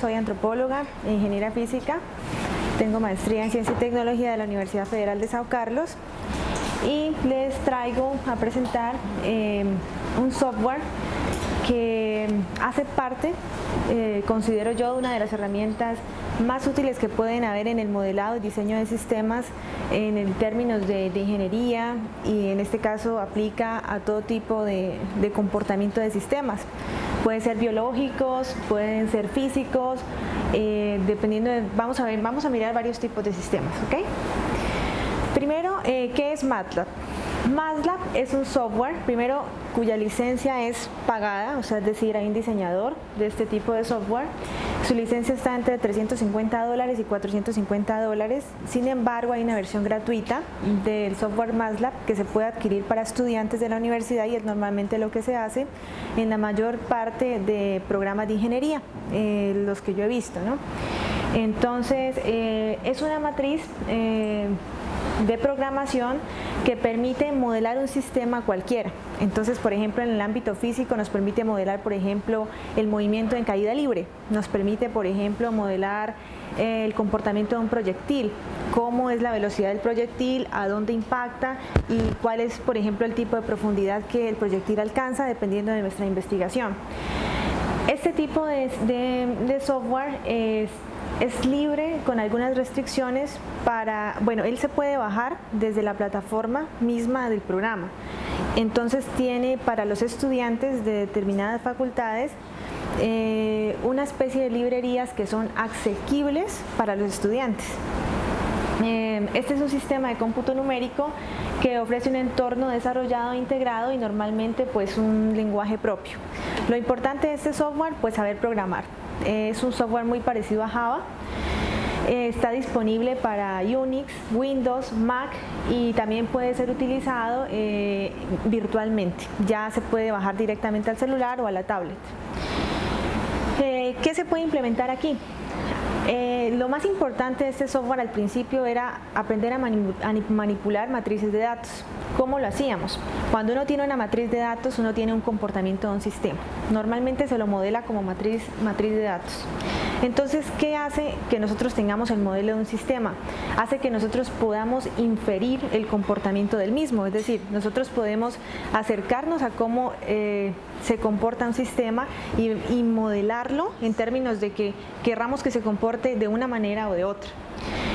soy antropóloga e ingeniera física. Tengo maestría en Ciencia y Tecnología de la Universidad Federal de Sao Carlos y les traigo a presentar un software que hace parte, considero yo, de una de las herramientas más útiles que pueden haber en el modelado y diseño de sistemas en términos de ingeniería, y en este caso aplica a todo tipo de comportamiento de sistemas. Pueden ser biológicos, pueden ser físicos, dependiendo de, vamos a mirar varios tipos de sistemas, ¿ok? Primero, ¿qué es MATLAB? MATLAB es un software, primero, cuya licencia es pagada, o sea, es decir, hay un diseñador de este tipo de software. Su licencia está entre $350 y $450. Sin embargo, hay una versión gratuita del software MATLAB que se puede adquirir para estudiantes de la universidad, y es normalmente lo que se hace en la mayor parte de programas de ingeniería, los que yo he visto, ¿no? Entonces, es una matriz de programación que permite modelar un sistema cualquiera. Entonces, por ejemplo, en el ámbito físico nos permite modelar, por ejemplo, el movimiento en caída libre, nos permite, por ejemplo, modelar el comportamiento de un proyectil, cómo es la velocidad del proyectil, a dónde impacta y cuál es, por ejemplo, el tipo de profundidad que el proyectil alcanza dependiendo de nuestra investigación. Este tipo de software es libre con algunas restricciones él se puede bajar desde la plataforma misma del programa. Entonces tiene para los estudiantes de determinadas facultades una especie de librerías que son asequibles para los estudiantes. Este es un sistema de cómputo numérico que ofrece un entorno desarrollado e integrado y normalmente pues un lenguaje propio. Lo importante de este software, pues saber programar. Es un software muy parecido a Java. Está disponible para Unix, Windows, Mac, y también puede ser utilizado virtualmente. Ya se puede bajar directamente al celular o a la tablet. ¿Qué se puede implementar aquí? Lo más importante de este software al principio era aprender a manipular matrices de datos. ¿Cómo lo hacíamos? Cuando uno tiene una matriz de datos, uno tiene un comportamiento de un sistema. Normalmente se lo modela como matriz de datos. Entonces, ¿qué hace que nosotros tengamos el modelo de un sistema? Hace que nosotros podamos inferir el comportamiento del mismo, es decir, nosotros podemos acercarnos a cómo se comporta un sistema y modelarlo en términos de que querramos que se comporte de una manera o de otra.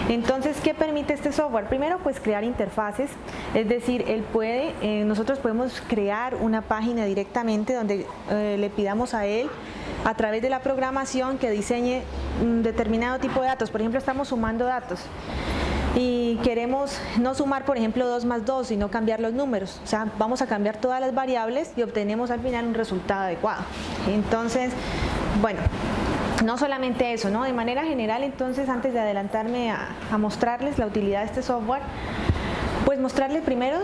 Entonces, ¿qué permite este software? Primero, pues crear interfaces, es decir, nosotros podemos crear una página directamente donde le pidamos a él, a través de la programación, que diseñe un determinado tipo de datos. Por ejemplo, estamos sumando datos y queremos no sumar, por ejemplo, 2 más 2, sino cambiar los números. O sea, vamos a cambiar todas las variables y obtenemos al final un resultado adecuado. Entonces, bueno, no solamente eso, ¿no? De manera general, entonces, antes de adelantarme a mostrarles la utilidad de este software, pues mostrarles primero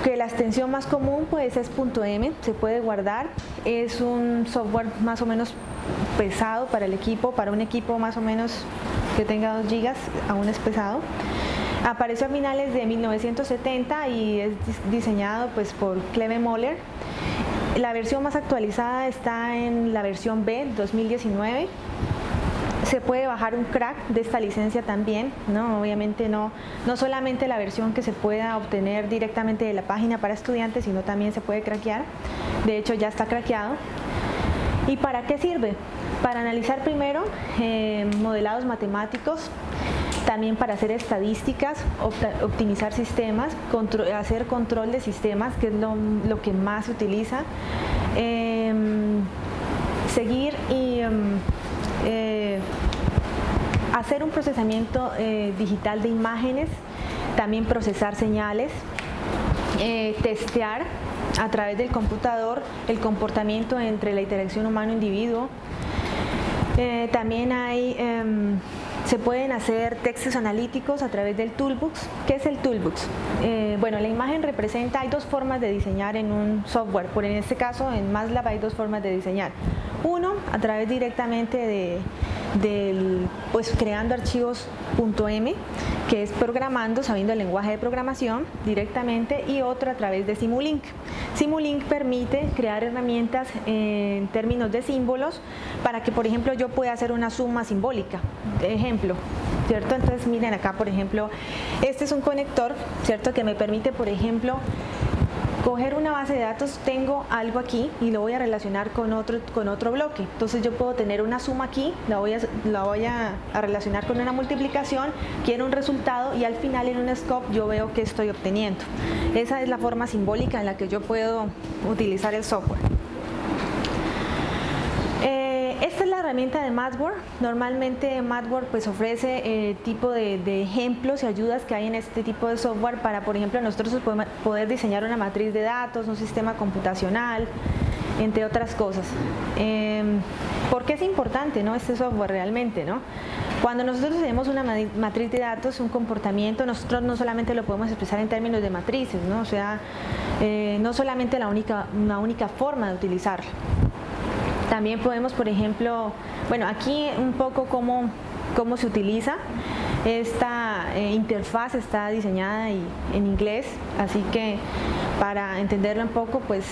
que la extensión más común pues es .m, se puede guardar. Es un software más o menos pesado para el equipo, para un equipo más o menos que tenga 2 gigas, aún es pesado. Apareció a finales de 1970 y es diseñado pues por Cleve Moller. La versión más actualizada está en la versión B 2019. Se puede bajar un crack de esta licencia también, ¿no? Obviamente no solamente la versión que se pueda obtener directamente de la página para estudiantes, sino también se puede craquear. De hecho, ya está craqueado. ¿Y para qué sirve? Para analizar primero modelados matemáticos, también para hacer estadísticas, optimizar sistemas, hacer control de sistemas, que es lo que más se utiliza, seguir y hacer un procesamiento digital de imágenes, también procesar señales, testear a través del computador el comportamiento entre la interacción humano-individuo. También se pueden hacer textos analíticos a través del Toolbox. ¿Qué es el Toolbox? Bueno, la imagen representa, hay 2 formas de diseñar en un software, en este caso en MATLAB hay 2 formas de diseñar. Uno, a través directamente pues creando archivos .m, que es programando, sabiendo el lenguaje de programación directamente, y otro a través de Simulink. Simulink permite crear herramientas en términos de símbolos para que, por ejemplo, yo pueda hacer una suma simbólica, ejemplo, ¿cierto? Entonces miren acá, por ejemplo, este es un conector, ¿cierto?, que me permite, por ejemplo, coger una base de datos, tengo algo aquí y lo voy a relacionar con otro bloque. Entonces yo puedo tener una suma aquí, la voy a relacionar con una multiplicación, quiero un resultado y al final en un scope yo veo qué estoy obteniendo. Esa es la forma simbólica en la que yo puedo utilizar el software. Esta es la herramienta de MathWorks. Normalmente MathWorks pues ofrece tipo de ejemplos y ayudas que hay en este tipo de software para, por ejemplo, nosotros poder diseñar una matriz de datos, un sistema computacional, entre otras cosas. ¿Por qué es importante, no, este software realmente, no? Cuando nosotros tenemos una matriz de datos, un comportamiento, nosotros no solamente lo podemos expresar en términos de matrices, ¿no? O sea, no solamente una única forma de utilizarlo. También podemos, por ejemplo, bueno, aquí un poco cómo se utiliza. Esta interfaz está diseñada en inglés, así que para entenderlo un poco, pues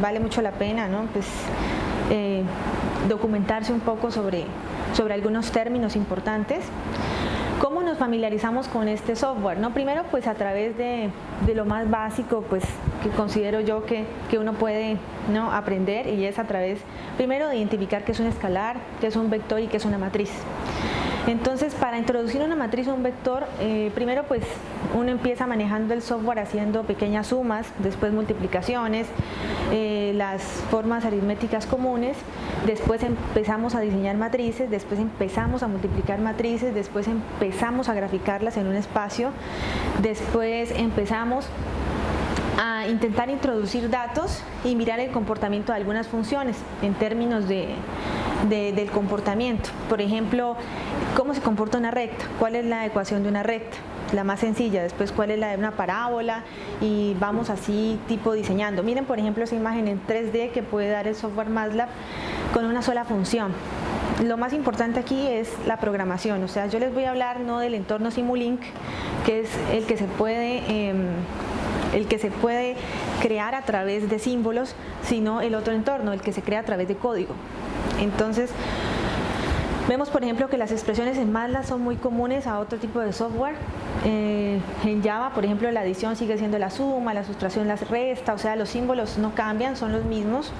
vale mucho la pena, ¿no? Pues, documentarse un poco sobre algunos términos importantes. ¿Cómo nos familiarizamos con este software? ¿No? Primero, pues a través de lo más básico, pues que considero yo que uno puede, ¿no?, aprender, y es a través, primero, de identificar qué es un escalar, qué es un vector y qué es una matriz. Entonces, para introducir una matriz o un vector, primero pues uno empieza manejando el software haciendo pequeñas sumas, después multiplicaciones, las formas aritméticas comunes, después empezamos a diseñar matrices, después empezamos a multiplicar matrices, después empezamos a graficarlas en un espacio, después empezamos a intentar introducir datos y mirar el comportamiento de algunas funciones en términos del comportamiento. Por ejemplo, cómo se comporta una recta, cuál es la ecuación de una recta, la más sencilla, después cuál es la de una parábola, y vamos así tipo diseñando. Miren, por ejemplo, esa imagen en 3D que puede dar el software MATLAB con una sola función. Lo más importante aquí es la programación, o sea, yo les voy a hablar no del entorno Simulink, que es el que se puede crear a través de símbolos, sino el otro entorno, el que se crea a través de código. Entonces, vemos, por ejemplo, que las expresiones en MATLAB son muy comunes a otro tipo de software. En Java, por ejemplo, la adición sigue siendo la suma, la sustracción la resta, o sea, los símbolos no cambian, son los mismos.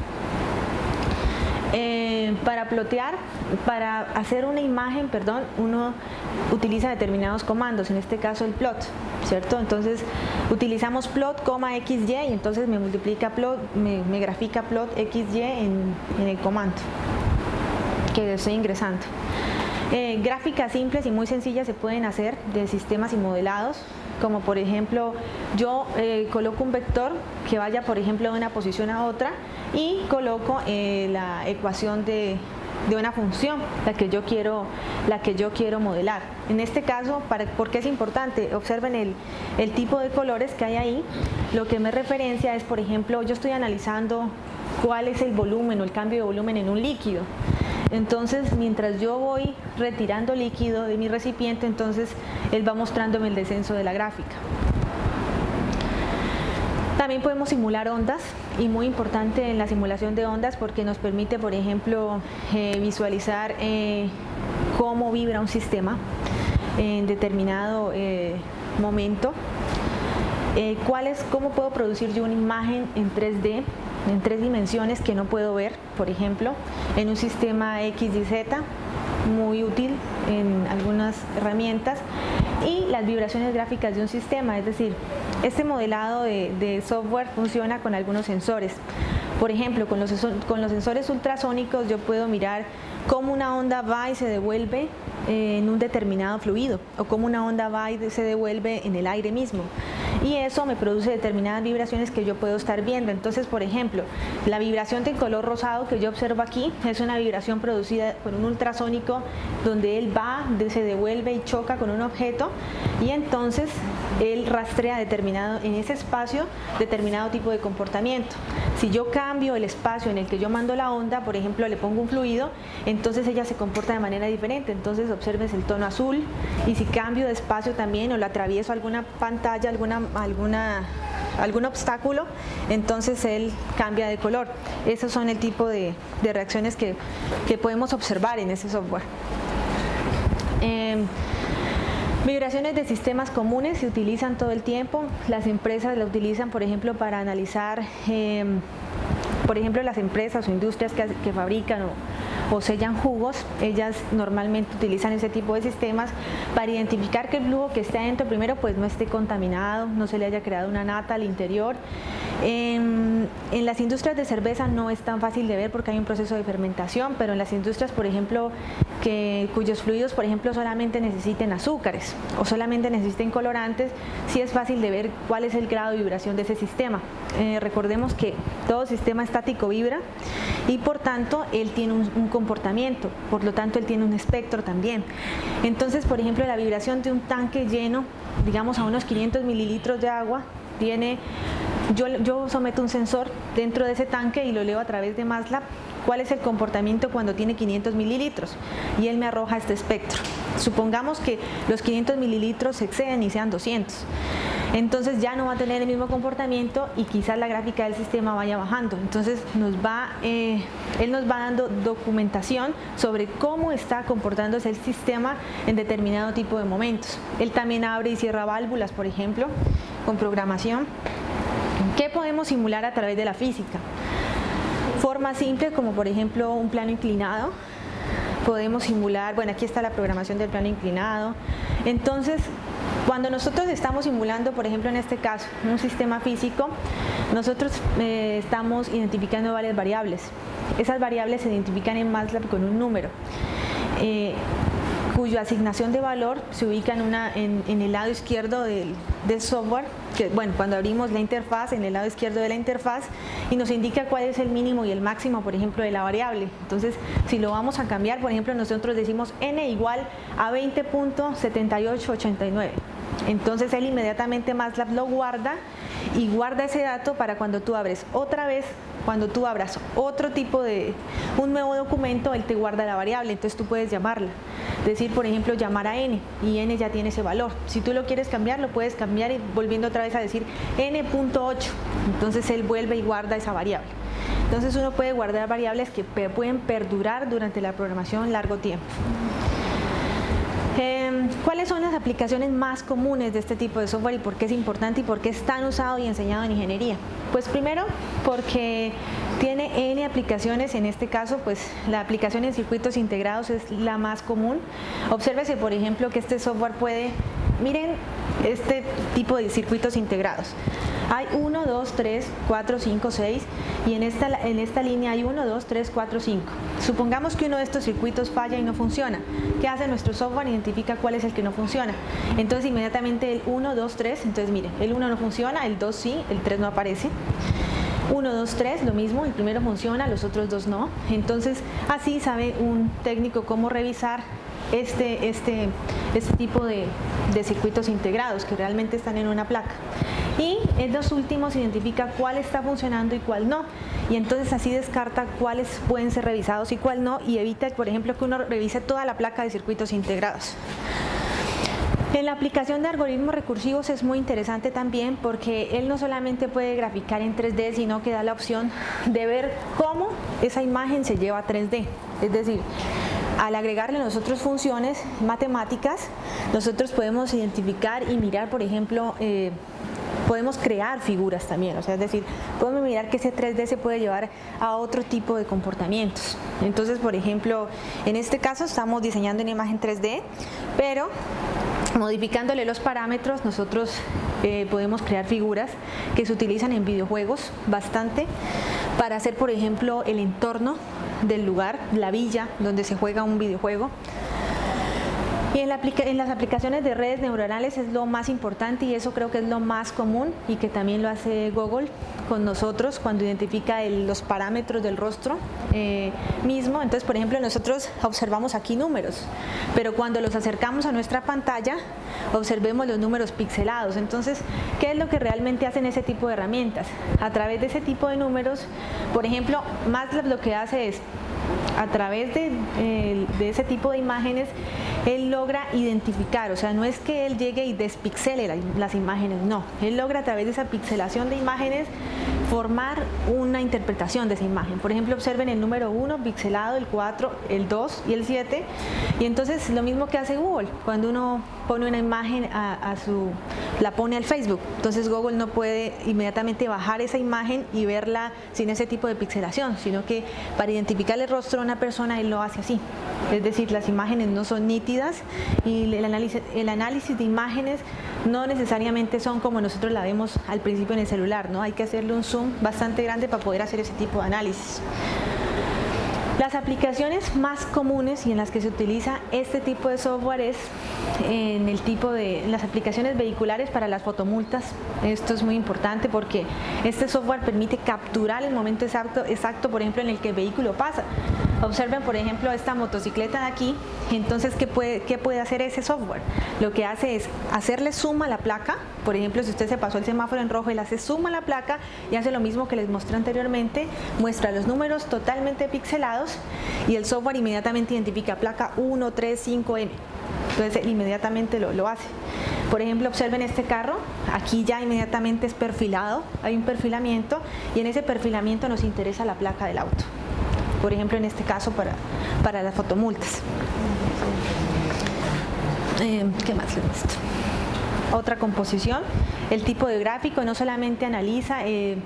Para plotear, para hacer una imagen, perdón, uno utiliza determinados comandos, en este caso el plot, ¿cierto? Entonces utilizamos plot, XY, y entonces me multiplica plot, me grafica plot XY en el comando que estoy ingresando. Gráficas simples y muy sencillas se pueden hacer de sistemas y modelados, como por ejemplo yo coloco un vector que vaya, por ejemplo, de una posición a otra y coloco la ecuación de una función, la que yo quiero modelar. En este caso, ¿por qué es importante? Observen el tipo de colores que hay ahí. Lo que me referencia es, por ejemplo, yo estoy analizando cuál es el volumen o el cambio de volumen en un líquido. Entonces, mientras yo voy retirando líquido de mi recipiente, entonces él va mostrándome el descenso de la gráfica. También podemos simular ondas, y muy importante en la simulación de ondas porque nos permite, por ejemplo, visualizar cómo vibra un sistema en determinado momento. ¿Cómo puedo producir yo una imagen en 3D, en 3 dimensiones que no puedo ver, por ejemplo, en un sistema X y Z, muy útil en algunas herramientas, y las vibraciones gráficas de un sistema, es decir, este modelado de software funciona con algunos sensores. Por ejemplo, con los sensores ultrasónicos yo puedo mirar cómo una onda va y se devuelve en un determinado fluido, o cómo una onda va y se devuelve en el aire mismo, y eso me produce determinadas vibraciones que yo puedo estar viendo. Entonces, por ejemplo, la vibración de color rosado que yo observo aquí es una vibración producida por un ultrasónico donde él va, se devuelve y choca con un objeto, y entonces él rastrea en ese espacio determinado tipo de comportamiento. Si yo cambio el espacio en el que yo mando la onda, por ejemplo, le pongo un fluido, entonces ella se comporta de manera diferente. Entonces observes el tono azul, y si cambio de espacio también o le atravieso alguna pantalla, alguna algún obstáculo, entonces él cambia de color. Esos son el tipo de reacciones que podemos observar en ese software. Vibraciones de sistemas comunes se utilizan todo el tiempo. Las empresas la utilizan, por ejemplo, para analizar, por ejemplo, las empresas o industrias que fabrican o sellan jugos, ellas normalmente utilizan ese tipo de sistemas para identificar que el flujo que esté adentro primero pues no esté contaminado, no se le haya creado una nata al interior. En las industrias de cerveza no es tan fácil de ver porque hay un proceso de fermentación, pero en las industrias, por ejemplo, cuyos fluidos, por ejemplo, solamente necesiten azúcares o solamente necesiten colorantes, sí es fácil de ver cuál es el grado de vibración de ese sistema. Recordemos que todo sistema estático vibra y por tanto él tiene un comportamiento, por lo tanto él tiene un espectro también. Entonces, por ejemplo, la vibración de un tanque lleno, digamos a unos 500 mililitros de agua, yo someto un sensor dentro de ese tanque y lo leo a través de MATLAB cuál es el comportamiento cuando tiene 500 mililitros y él me arroja este espectro. Supongamos que los 500 mililitros se exceden y sean 200. Entonces ya no va a tener el mismo comportamiento y quizás la gráfica del sistema vaya bajando. Entonces él nos va dando documentación sobre cómo está comportándose el sistema en determinado tipo de momentos. Él también abre y cierra válvulas, por ejemplo, con programación. ¿Qué podemos simular a través de la física? Formas simples como por ejemplo un plano inclinado. Podemos simular, bueno, aquí está la programación del plano inclinado. Entonces, cuando nosotros estamos simulando, por ejemplo en este caso, un sistema físico, nosotros estamos identificando varias variables. Esas variables se identifican en MATLAB con un número, cuya asignación de valor se ubica en el lado izquierdo del software, que, bueno, cuando abrimos la interfaz, en el lado izquierdo de la interfaz, y nos indica cuál es el mínimo y el máximo, por ejemplo, de la variable. Entonces, si lo vamos a cambiar, por ejemplo, nosotros decimos n igual a 20.7889. Entonces, él inmediatamente MATLAB lo guarda y guarda ese dato para cuando tú abres otra vez, cuando tú abras otro tipo de, un nuevo documento, él te guarda la variable, entonces tú puedes llamarla. Decir, por ejemplo, llamar a n, y n ya tiene ese valor. Si tú lo quieres cambiar, lo puedes cambiar y volviendo otra vez a decir n.8, entonces él vuelve y guarda esa variable. Entonces uno puede guardar variables que pueden perdurar durante la programación largo tiempo. ¿Cuáles son las aplicaciones más comunes de este tipo de software y por qué es importante y por qué es tan usado y enseñado en ingeniería? Pues primero, porque tiene N aplicaciones. En este caso, pues la aplicación en circuitos integrados es la más común. Obsérvese, por ejemplo, que este software puede, miren este tipo de circuitos integrados. Hay 1, 2, 3, 4, 5, 6 y en esta línea hay 1, 2, 3, 4, 5. Supongamos que uno de estos circuitos falla y no funciona. ¿Qué hace nuestro software? Identifica cuál es el que no funciona. Entonces inmediatamente el 1, 2, 3, entonces miren, el 1 no funciona, el 2 sí, el 3 no aparece. 1, 2, 3, lo mismo, el primero funciona, los otros dos no. Entonces así sabe un técnico cómo revisar este tipo de circuitos integrados que realmente están en una placa. Y en los últimos identifica cuál está funcionando y cuál no. Y entonces así descarta cuáles pueden ser revisados y cuál no, y evita, por ejemplo, que uno revise toda la placa de circuitos integrados. En la aplicación de algoritmos recursivos es muy interesante también porque él no solamente puede graficar en 3D, sino que da la opción de ver cómo esa imagen se lleva a 3D. Es decir, al agregarle nosotros funciones matemáticas, nosotros podemos identificar y mirar, por ejemplo, podemos crear figuras también, o sea, es decir, podemos mirar que ese 3D se puede llevar a otro tipo de comportamientos. Entonces, por ejemplo, en este caso estamos diseñando una imagen 3D, pero modificándole los parámetros nosotros podemos crear figuras que se utilizan en videojuegos bastante para hacer, por ejemplo, el entorno del lugar, la villa donde se juega un videojuego. Y en las aplicaciones de redes neuronales es lo más importante y eso creo que es lo más común y que también lo hace Google con nosotros cuando identifica los parámetros del rostro mismo. Entonces, por ejemplo, nosotros observamos aquí números, pero cuando los acercamos a nuestra pantalla, observemos los números pixelados. Entonces, ¿qué es lo que realmente hacen ese tipo de herramientas? A través de ese tipo de números, por ejemplo, MATLAB lo que hace es, a través de ese tipo de imágenes, él logra identificar, o sea, no es que él llegue y despixele las imágenes, no, él logra a través de esa pixelación de imágenes formar una interpretación de esa imagen. Por ejemplo, observen el número 1 pixelado, el 4, el 2 y el 7, y entonces lo mismo que hace Google, cuando uno pone una imagen la pone al Facebook, entonces Google no puede inmediatamente bajar esa imagen y verla sin ese tipo de pixelación, sino que para identificar el rostro de una persona él lo hace así, es decir, las imágenes no son nítidas y el análisis de imágenes no necesariamente son como nosotros la vemos al principio en el celular, ¿no? Hay que hacerle un zoom bastante grande para poder hacer ese tipo de análisis. Las aplicaciones más comunes y en las que se utiliza este tipo de software es en las aplicaciones vehiculares para las fotomultas. Esto es muy importante porque este software permite capturar el momento exacto, por ejemplo, en el que el vehículo pasa. Observen, por ejemplo, esta motocicleta de aquí. Entonces, ¿qué puede hacer ese software? Lo que hace es hacerle zoom a la placa. Por ejemplo, si usted se pasó el semáforo en rojo y le hace zoom a la placa y hace lo mismo que les mostré anteriormente, muestra los números totalmente pixelados y el software inmediatamente identifica placa 1, 3, 5, M. Entonces, inmediatamente lo hace. Por ejemplo, observen este carro, aquí ya inmediatamente es perfilado, hay un perfilamiento y en ese perfilamiento nos interesa la placa del auto. Por ejemplo, en este caso para las fotomultas. ¿Qué más les muestro? Otra composición, el tipo de gráfico no solamente analiza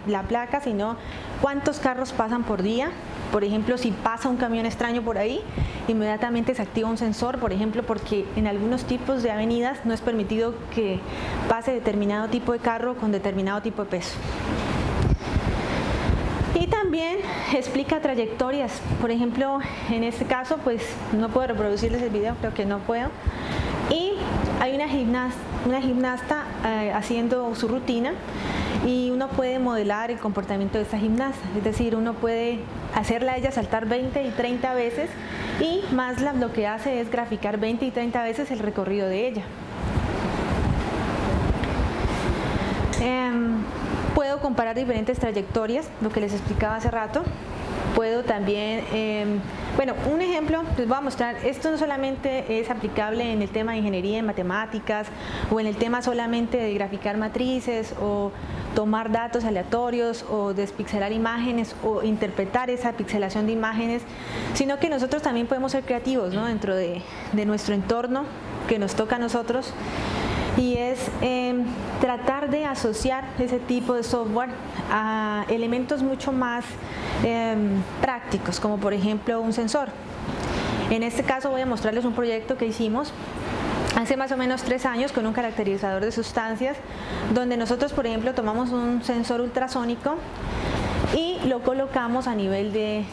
la placa, sino cuántos carros pasan por día. Por ejemplo, si pasa un camión extraño por ahí, inmediatamente se activa un sensor, por ejemplo, porque en algunos tipos de avenidas no es permitido que pase determinado tipo de carro con determinado tipo de peso. Y también explica trayectorias. Por ejemplo, en este caso, pues no puedo reproducirles el video, creo que no puedo. Y hay una gimnasta haciendo su rutina y uno puede modelar el comportamiento de esta gimnasta. Es decir, uno puede hacerla a ella saltar 20 y 30 veces y MATLAB lo que hace es graficar 20 y 30 veces el recorrido de ella. Puedo comparar diferentes trayectorias, lo que les explicaba hace rato. Puedo también, bueno, un ejemplo, les voy a mostrar, esto no solamente es aplicable en el tema de ingeniería en matemáticas o en el tema solamente de graficar matrices o tomar datos aleatorios o despixelar imágenes o interpretar esa pixelación de imágenes, sino que nosotros también podemos ser creativos, ¿no? Dentro de nuestro entorno que nos toca a nosotros. Y es tratar de asociar ese tipo de software a elementos mucho más prácticos, como por ejemplo un sensor. En este caso voy a mostrarles un proyecto que hicimos hace más o menos 3 años con un caracterizador de sustancias, donde nosotros, por ejemplo, tomamos un sensor ultrasónico y lo colocamos a nivel de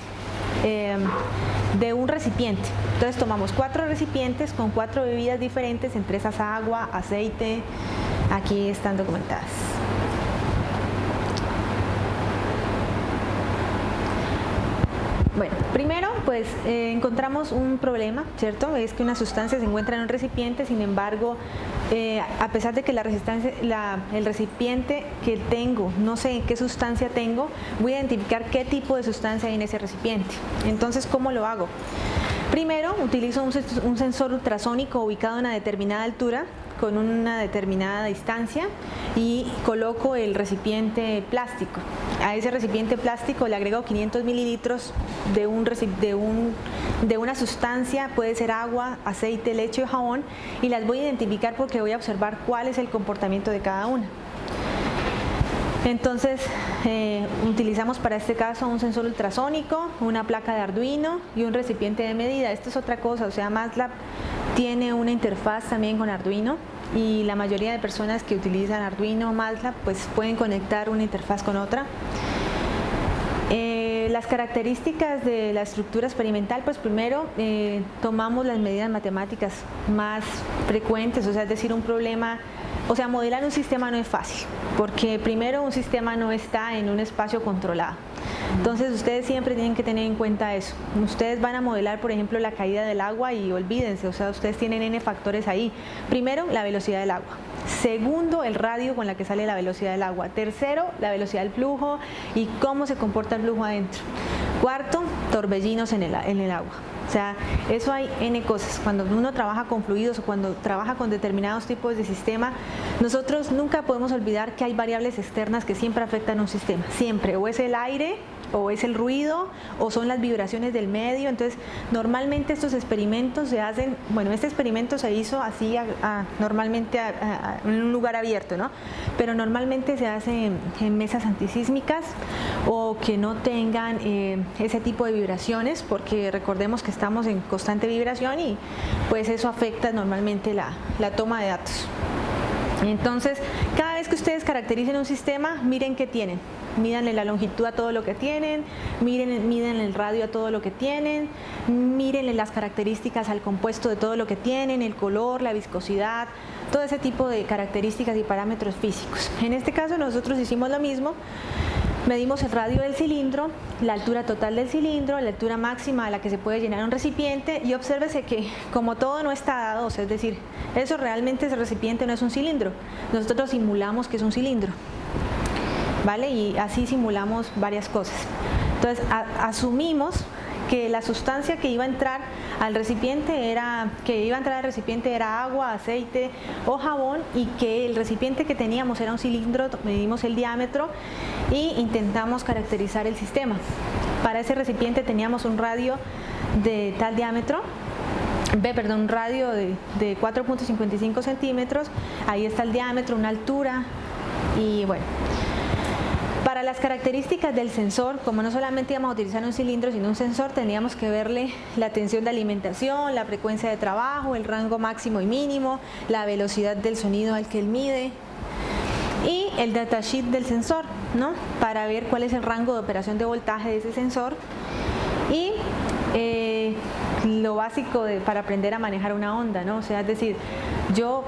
un recipiente. Entonces tomamos 4 recipientes con 4 bebidas diferentes, entre esas agua, aceite, aquí están documentadas. Bueno, primero pues encontramos un problema, ¿cierto? Es que una sustancia se encuentra en un recipiente, sin embargo, a pesar de que el recipiente que tengo, no sé qué sustancia tengo, voy a identificar qué tipo de sustancia hay en ese recipiente. Entonces, ¿cómo lo hago? Primero, utilizo un sensor ultrasónico ubicado a una determinada altura, con una determinada distancia, y coloco el recipiente plástico. A ese recipiente plástico le agrego 500 mililitros de una sustancia, puede ser agua, aceite, leche o jabón, y las voy a identificar porque voy a observar cuál es el comportamiento de cada una. Entonces, utilizamos para este caso un sensor ultrasónico, una placa de Arduino y un recipiente de medida. Esto es otra cosa, o sea, MATLAB tiene una interfaz también con Arduino y la mayoría de personas que utilizan Arduino o MATLAB pues pueden conectar una interfaz con otra. Las características de la estructura experimental, pues primero tomamos las medidas matemáticas más frecuentes, o sea, es decir, un problema, o sea, modelar un sistema no es fácil, porque primero un sistema no está en un espacio controlado. Entonces ustedes siempre tienen que tener en cuenta eso. Ustedes van a modelar, por ejemplo, la caída del agua y olvídense, o sea, ustedes tienen n factores ahí. Primero, la velocidad del agua. Segundo, el radio con la que sale la velocidad del agua. Tercero, la velocidad del flujo y cómo se comporta el flujo adentro. Cuarto, torbellinos en el agua. O sea, eso hay N cosas. Cuando uno trabaja con fluidos o cuando trabaja con determinados tipos de sistema, nosotros nunca podemos olvidar que hay variables externas que siempre afectan a un sistema, siempre, o es el aire, o es el ruido, o son las vibraciones del medio. Entonces, normalmente estos experimentos se hacen, bueno, este experimento se hizo así normalmente en un lugar abierto, ¿no? Pero normalmente se hace en mesas antisísmicas o que no tengan ese tipo de vibraciones, porque recordemos que estamos en constante vibración y pues eso afecta normalmente la toma de datos. Entonces, cada vez que ustedes caractericen un sistema, miren qué tienen. Mídanle la longitud a todo lo que tienen, miden el radio a todo lo que tienen, mírenle las características al compuesto de todo lo que tienen, el color, la viscosidad, todo ese tipo de características y parámetros físicos. En este caso nosotros hicimos lo mismo. Medimos el radio del cilindro, la altura total del cilindro, la altura máxima a la que se puede llenar un recipiente, y obsérvese que como todo no está dado, o sea, es decir, eso realmente ese recipiente no es un cilindro, nosotros simulamos que es un cilindro, ¿vale? Y así simulamos varias cosas. Entonces asumimos que la sustancia que iba a entrar al recipiente era agua, aceite o jabón, y que el recipiente que teníamos era un cilindro. Medimos el diámetro y intentamos caracterizar el sistema. Para ese recipiente teníamos un radio de tal diámetro, un radio de 4.55 centímetros, ahí está el diámetro, una altura, y bueno. Para las características del sensor, como no solamente íbamos a utilizar un cilindro, sino un sensor, teníamos que verle la tensión de alimentación, la frecuencia de trabajo, el rango máximo y mínimo, la velocidad del sonido al que él mide y el datasheet del sensor, ¿no? Para ver cuál es el rango de operación de voltaje de ese sensor y lo básico para aprender a manejar una onda, ¿no? O sea, es decir, yo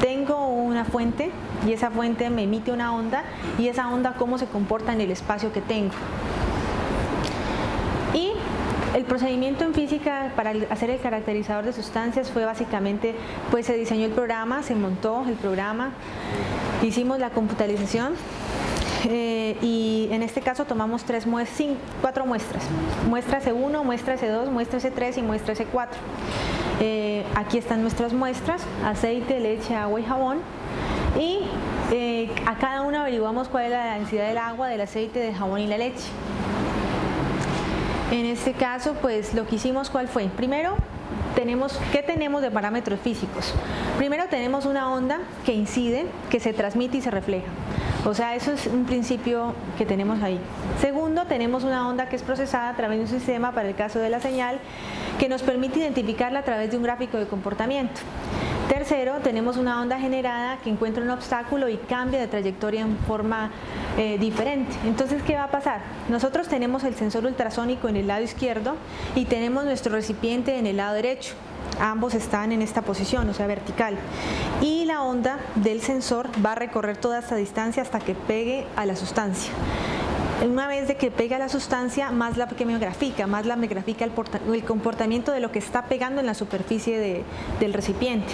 tengo una fuente y esa fuente me emite una onda, y esa onda cómo se comporta en el espacio que tengo. Y el procedimiento en física para hacer el caracterizador de sustancias fue básicamente, pues se diseñó el programa, se montó el programa, hicimos la computalización, y en este caso tomamos 4 muestras, muestra C1, muestra C2, muestra C3 y muestra C4. Aquí están nuestras muestras: aceite, leche, agua y jabón, y a cada una averiguamos cuál es la densidad del agua, del aceite, del jabón y la leche. En este caso, pues lo que hicimos, ¿cuál fue? Primero, ¿qué tenemos de parámetros físicos? Primero tenemos una onda que incide, que se transmite y se refleja. O sea, eso es un principio que tenemos ahí. Segundo, tenemos una onda que es procesada a través de un sistema, para el caso de la señal, que nos permite identificarla a través de un gráfico de comportamiento. Tercero, tenemos una onda generada que encuentra un obstáculo y cambia de trayectoria en forma diferente. Entonces, ¿qué va a pasar? Nosotros tenemos el sensor ultrasónico en el lado izquierdo y tenemos nuestro recipiente en el lado derecho. Ambos están en esta posición, o sea, vertical. Y la onda del sensor va a recorrer toda esta distancia hasta que pegue a la sustancia. Una vez de que pega la sustancia, más la que me grafica el comportamiento de lo que está pegando en la superficie del recipiente.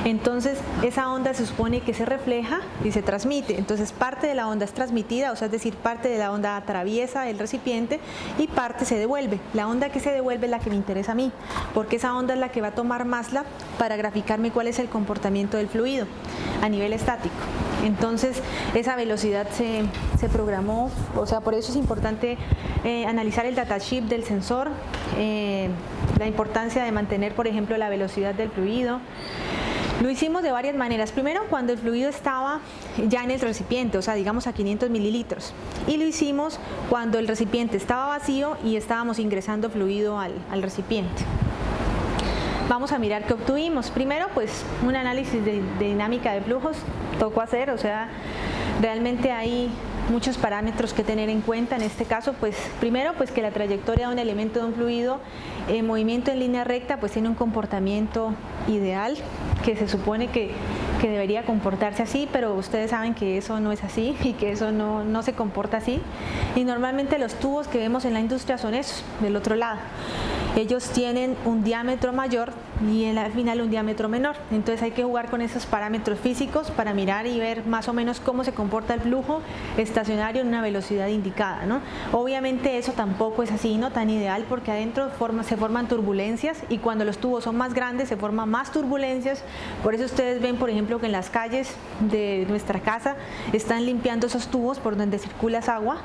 Entonces, esa onda se supone que se refleja y se transmite. Entonces, parte de la onda es transmitida, o sea, es decir, parte de la onda atraviesa el recipiente y parte se devuelve. La onda que se devuelve es la que me interesa a mí, porque esa onda es la que va a tomar Masla para graficarme cuál es el comportamiento del fluido a nivel estático. Entonces, esa velocidad se programó, o sea, por eso es importante analizar el datasheet del sensor, la importancia de mantener, por ejemplo, la velocidad del fluido. Lo hicimos de varias maneras. Primero, cuando el fluido estaba ya en el recipiente, o sea, digamos a 500 mililitros. Y lo hicimos cuando el recipiente estaba vacío y estábamos ingresando fluido al recipiente. Vamos a mirar qué obtuvimos. Primero, pues un análisis de dinámica de flujos tocó hacer, o sea, realmente hay muchos parámetros que tener en cuenta. En este caso, pues primero, pues que la trayectoria de un elemento de un fluido en movimiento en línea recta pues tiene un comportamiento ideal, que se supone que debería comportarse así, pero ustedes saben que eso no es así y que eso no se comporta así, y normalmente los tubos que vemos en la industria son esos, del otro lado. ellos tienen un diámetro mayor y al final un diámetro menor. Entonces hay que jugar con esos parámetros físicos para mirar y ver más o menos cómo se comporta el flujo estacionario en una velocidad indicada, ¿no? Obviamente eso tampoco es así, no tan ideal, porque adentro se forman turbulencias y cuando los tubos son más grandes se forman más turbulencias. Por eso ustedes ven, por ejemplo, que en las calles de nuestra casa están limpiando esos tubos por donde circula esa agua,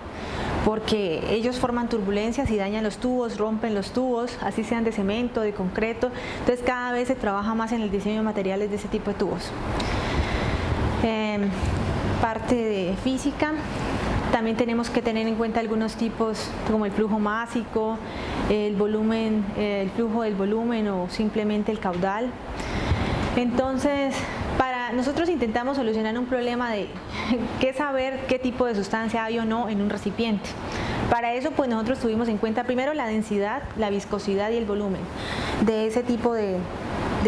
porque ellos forman turbulencias y dañan los tubos, rompen los tubos, así sean de cemento, de concreto. Entonces cada vez se trabaja más en el diseño de materiales de ese tipo de tubos. Parte de física, también tenemos que tener en cuenta algunos tipos como el flujo másico, el volumen, el flujo del volumen o simplemente el caudal. Entonces, nosotros intentamos solucionar un problema de qué saber qué tipo de sustancia hay o no en un recipiente. Para eso, pues nosotros tuvimos en cuenta primero la densidad, la viscosidad y el volumen de ese tipo de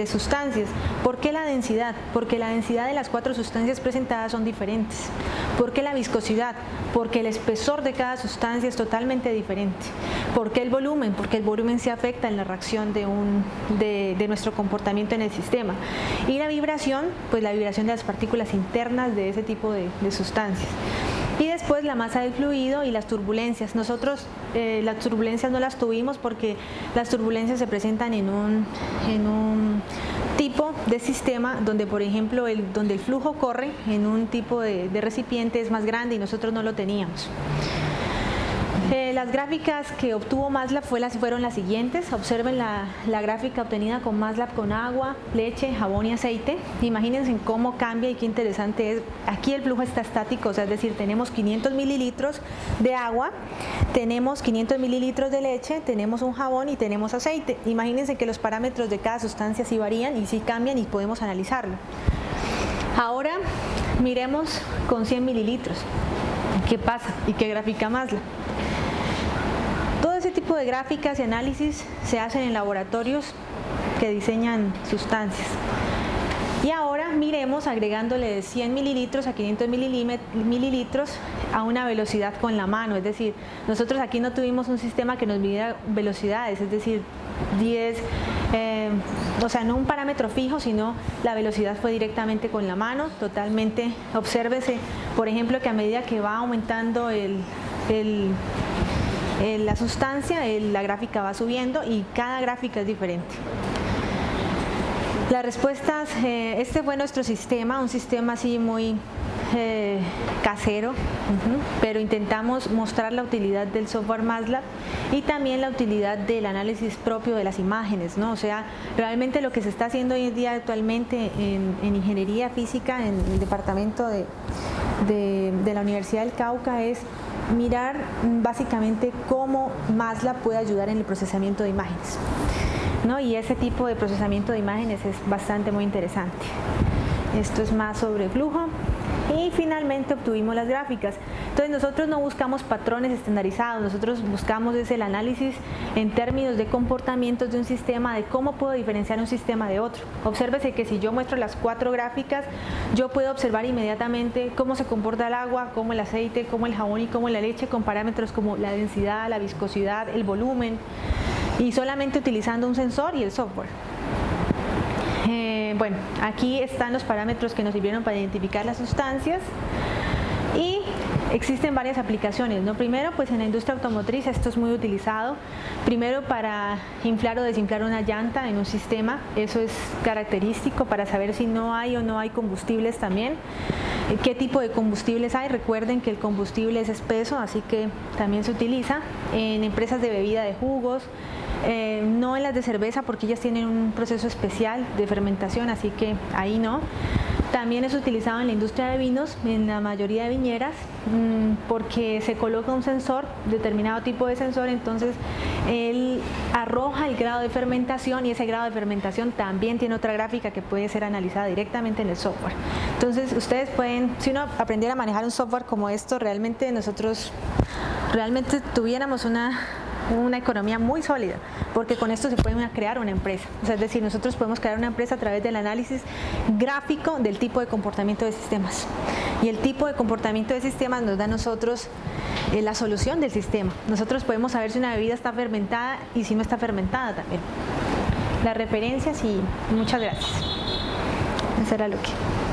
sustancias. ¿Por qué la densidad? Porque la densidad de las 4 sustancias presentadas son diferentes. ¿Por qué la viscosidad? Porque el espesor de cada sustancia es totalmente diferente. ¿Por qué el volumen? Porque el volumen se afecta en la reacción de nuestro comportamiento en el sistema. Y la vibración, pues la vibración de las partículas internas de ese tipo de sustancias. Y después la masa del fluido y las turbulencias. Nosotros las turbulencias no las tuvimos porque las turbulencias se presentan en un tipo de sistema donde, por ejemplo, donde el flujo corre en un tipo de recipiente es más grande y nosotros no lo teníamos. Las gráficas que obtuvo MATLAB fueron las siguientes. Observen la gráfica obtenida con MATLAB con agua, leche, jabón y aceite. Imagínense cómo cambia y qué interesante es. Aquí el flujo está estático, o sea, es decir, tenemos 500 mililitros de agua, tenemos 500 mililitros de leche, tenemos un jabón y tenemos aceite. Imagínense que los parámetros de cada sustancia sí varían y sí cambian y podemos analizarlo. Ahora miremos con 100 mililitros. ¿Qué pasa? ¿Y qué gráfica MATLAB? Todo ese tipo de gráficas y análisis se hacen en laboratorios que diseñan sustancias. Y ahora miremos agregándole de 100 mililitros a 500 mililitros a una velocidad con la mano. Es decir, nosotros aquí no tuvimos un sistema que nos midiera velocidades, es decir, 10, o sea, no un parámetro fijo, sino la velocidad fue directamente con la mano, totalmente. Obsérvese, por ejemplo, que a medida que va aumentando la sustancia, la gráfica va subiendo y cada gráfica es diferente. Las respuestas, este fue nuestro sistema, un sistema así muy casero, pero intentamos mostrar la utilidad del software MATLAB y también la utilidad del análisis propio de las imágenes, ¿no? O sea, realmente lo que se está haciendo hoy en día actualmente en ingeniería física, en el departamento de la Universidad del Cauca, es mirar básicamente cómo MATLAB puede ayudar en el procesamiento de imágenes, ¿no? Y ese tipo de procesamiento de imágenes es bastante muy interesante. Esto es más sobre flujo. Y finalmente obtuvimos las gráficas. Entonces nosotros no buscamos patrones estandarizados, nosotros buscamos el análisis en términos de comportamientos de un sistema, de cómo puedo diferenciar un sistema de otro. Obsérvese que si yo muestro las 4 gráficas, yo puedo observar inmediatamente cómo se comporta el agua, cómo el aceite, cómo el jabón y cómo la leche, con parámetros como la densidad, la viscosidad, el volumen, y solamente utilizando un sensor y el software. Bueno, aquí están los parámetros que nos sirvieron para identificar las sustancias y existen varias aplicaciones, ¿no? Primero, pues en la industria automotriz esto es muy utilizado, primero para inflar o desinflar una llanta en un sistema, eso es característico para saber si no hay o no hay combustibles también. ¿Qué tipo de combustibles hay? Recuerden que el combustible es espeso, así que también se utiliza en empresas de bebida de jugos, no en las de cerveza porque ellas tienen un proceso especial de fermentación, así que ahí no. También es utilizado en la industria de vinos, en la mayoría de viñeras, porque se coloca un sensor, determinado tipo de sensor, entonces él arroja el grado de fermentación y ese grado de fermentación también tiene otra gráfica que puede ser analizada directamente en el software. Entonces ustedes pueden, si uno aprendiera a manejar un software como esto, realmente nosotros tuviéramos una economía muy sólida, porque con esto se puede crear una empresa. O sea, es decir, nosotros podemos crear una empresa a través del análisis gráfico del tipo de comportamiento de sistemas. Y el tipo de comportamiento de sistemas nos da a nosotros la solución del sistema. Nosotros podemos saber si una bebida está fermentada y si no está fermentada también. Las referencias y muchas gracias. Eso era lo que...